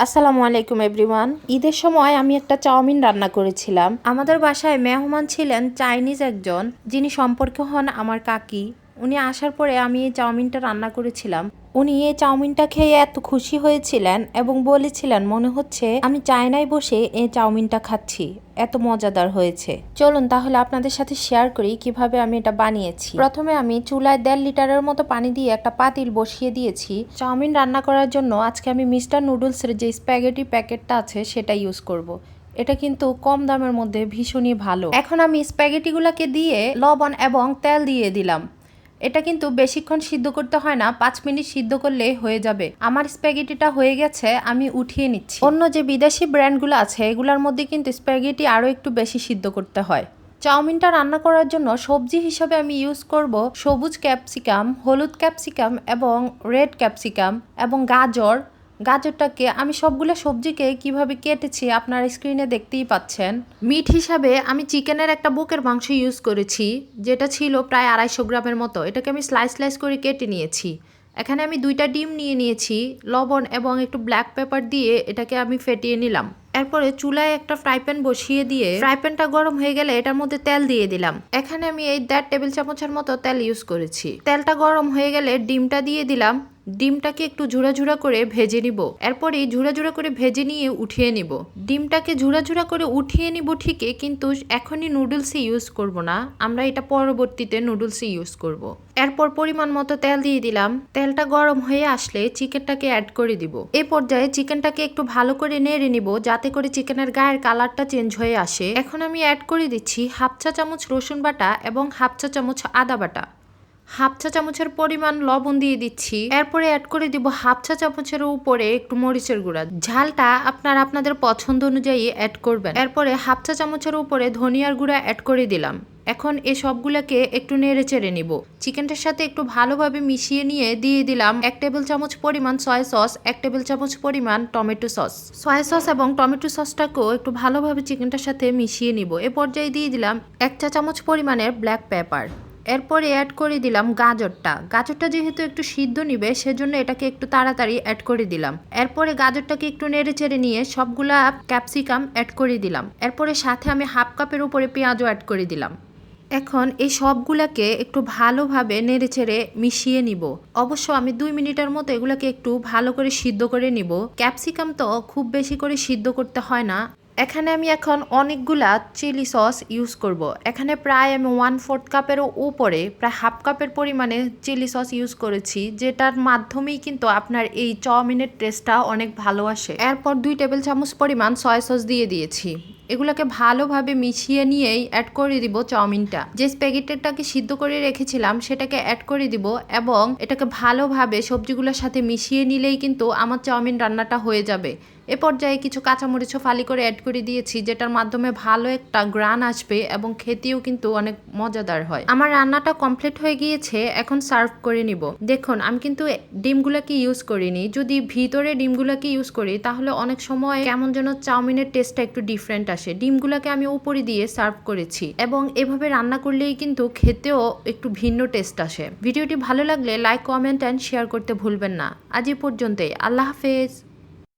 আসসালামু আলাইকুম এভরিওয়ান। ঈদের সময় আমি একটা চাউমিন রান্না করেছিলাম। আমাদের বাসায় মেহমান ছিলেন চাইনিজ একজন, যিনি সম্পর্কে হন আমার কাকি। উনি আসার পরে আমি এই চাউমিনটা রান্না করেছিলাম। উনি এই চাউমিনটা খেয়ে এত খুশি হয়েছিলেন এবং বলেছিলেন মনে হচ্ছে আমি চায়নায় বসে এই চাউমিনটা খাচ্ছি, এত মজাদার হয়েছে। চলুন তাহলে আপনাদের সাথে শেয়ার করি কিভাবে আমি এটা বানিয়েছি। প্রথমে আমি চুলায় 1.5 লিটারের মতো পানি দিয়ে একটা পাতিল বসিয়ে দিয়েছি। চাউমিন রান্না করার জন্য আজকে আমি মিস্টার নুডলসের যে স্প্যাগেটি প্যাকেটটা আছে সেটা ইউজ করব। এটা কিন্তু কম দামের মধ্যে ভীষণই ভালো। এখন আমি স্প্যাগেটিগুলোকে দিয়ে লবণ এবং তেল দিয়ে দিলাম। এটা কিন্তু বেশিক্ষণ সিদ্ধ করতে হয় না, 5 মিনিট সিদ্ধ করলে হয়ে যাবে। আমার স্প্যাগেটিটা হয়ে গেছে, আমি উঠিয়ে নিচ্ছি। অন্য যে বিদেশি ব্র্যান্ডগুলো আছে এগুলোর মধ্যে কিন্তু স্প্যাগেটি আরও একটু বেশি সিদ্ধ করতে হয়। চাউমিনটা রান্না করার জন্য সবজি হিসাবে আমি ইউজ করব সবুজ ক্যাপসিকাম, হলুদ ক্যাপসিকাম এবং রেড ক্যাপসিকাম এবং গাজরটাকে আমি সবগুলো সবজিকে কিভাবে কেটেছি আপনারা স্ক্রিনে দেখতেই পাচ্ছেন। মিট হিসাবে আমি চিকেনের একটা বুকের মাংস ইউজ করেছি, যেটা ছিল প্রায় 250 গ্রামের মতো। এটাকে আমি স্লাইস করে কেটে নিয়েছি। এখানে আমি 2টা ডিম নিয়ে নিয়েছি, লবণ এবং একটু ব্ল্যাক পেপার দিয়ে এটাকে আমি ফেটিয়ে নিলাম। এরপরে চুলায় একটা ফ্রাই প্যান বসিয়ে দিয়ে ফ্রাই প্যানটা গরম হয়ে গেলে এটার মধ্যে তেল দিয়ে দিলাম। এখানে আমি এই 1.5 টেবিল চামচের মতো তেল ইউজ করেছি। তেলটা গরম হয়ে গেলে ডিমটা দিয়ে দিলাম। ডিমটাকে একটু ঝুড়া করে ভেজে নিব। এরপরে ঝুড়া করে ভেজে নিয়ে উঠিয়ে নিব। ডিমটাকে ঝুড়া করে উঠিয়ে নিব ঠিকই, কিন্তু এখনই নুডলসে ইউজ করব না, আমরা এটা পরবর্তীতে নুডলসে ইউজ করব। এরপর পরিমাণ মতো তেল দিয়ে দিলাম। তেলটা গরম হয়ে আসলে চিকেনটাকে অ্যাড করে দিব। এই পর্যায়ে চিকেনটাকে একটু ভালো করে নেড়ে নিব যাতে করে চিকেনের গায়ের কালারটা চেঞ্জ হয়ে আসে। এখন আমি অ্যাড করে দিচ্ছি 1/2 চা চামচ রসুন বাটা এবং 1/2 চা চামচ আদা বাটা। 1/2 চা চামচের পরিমাণ লবণ দিয়ে দিচ্ছি। এরপরে অ্যাড করে দিব 1/2 চা চামচের উপরে একটু মরিচের গুঁড়া। ঝালটা আপনারা আপনাদের পছন্দ অনুযায়ী অ্যাড করবেন। এরপরে 1/2 চা চামচের উপরে ধনিয়ার গুঁড়া অ্যাড করে দিলাম। এখন এই সবগুলোকে একটু নেড়ে চেড়ে নিব। চিকেনটার সাথে একটু ভালোভাবে মিশিয়ে নিয়ে দিয়ে দিলাম 1 টেবিল চামচ পরিমাণ সয়া সস, 1 টেবিল চামচ পরিমাণ টমেটো সস। সয়া সস এবং টমেটো সসটাকেও একটু ভালোভাবে চিকেনটার সাথে মিশিয়ে নিব। এ পর্যায়ে দিয়ে দিলাম 1 চা চামচ পরিমাণের ব্ল্যাক পেপার। এরপরে অ্যাড করে দিলাম গাজরটা যেহেতু একটু সিদ্ধ নিবে সেজন্য এটাকে একটু তাড়াতাড়ি অ্যাড করে দিলাম। এরপরে গাজরটাকে একটু নেড়ে চেড়ে নিয়ে সবগুলা ক্যাপসিকাম অ্যাড করে দিলাম। এরপরে সাথে আমি 1/2 কাপের উপরে পেঁয়াজও অ্যাড করে দিলাম। এখন এই সবগুলাকে একটু ভালোভাবে নেড়ে চেড়ে মিশিয়ে নিব। অবশ্য আমি 2 মিনিটের মতো এগুলাকে একটু ভালো করে সিদ্ধ করে নিব। ক্যাপসিকাম তো খুব বেশি করে সিদ্ধ করতে হয় না। এখানে আমি এখন অনেকগুলা চিলি সস ইউজ করব। এখানে প্রায় আমি 1/4 কাপেরও উপরে প্রায় 1/2 কাপের পরিমাণে চিলি সস ইউজ করেছি, যেটার মাধ্যমেই কিন্তু আপনার এই চাউমিনের টেস্টটা অনেক ভালো আসে। এরপর 2 টেবিল চামচ পরিমাণ সয়া সস দিয়ে দিয়েছি। এগুলোকে ভালোভাবে মিশিয়ে নিয়েই অ্যাড করে দিব চাউমিনটা। যে স্প্যাগেটিটাকে সিদ্ধ করে রেখেছিলাম সেটাকে অ্যাড করে দিব এবং এটাকে ভালোভাবে সবজিগুলোর সাথে মিশিয়ে নিলেই কিন্তু আমার চাউমিন রান্নাটা হয়ে যাবে। এ পর্যায়ে কিছু কাঁচামরিচও ফালি করে অ্যাড করে দিয়েছি, যেটার মাধ্যমে ভালো একটা গ্রান আসবে এবং খেতেও কিন্তু অনেক মজাদার হয়। আমার রান্নাটা কমপ্লিট হয়ে গিয়েছে, এখন সার্ভ করে নিব। দেখুন আমি কিন্তু ডিমগুলোকে ইউজ করিনি। যদি ভিতরে ডিমগুলোকে ইউজ করি তাহলে অনেক সময় কেমন যেন চাউমিনের টেস্টটা একটু ডিফারেন্ট আসে। ডিমগুলোকে আমি উপরে দিয়ে সার্ভ করেছি এবং এভাবে রান্না করলেই কিন্তু খেতেও একটু ভিন্ন টেস্ট আসে। ভিডিওটি ভালো লাগলে লাইক, কমেন্ট অ্যান্ড শেয়ার করতে ভুলবেন না। আজ এই পর্যন্তই। আল্লাহ হাফেজ।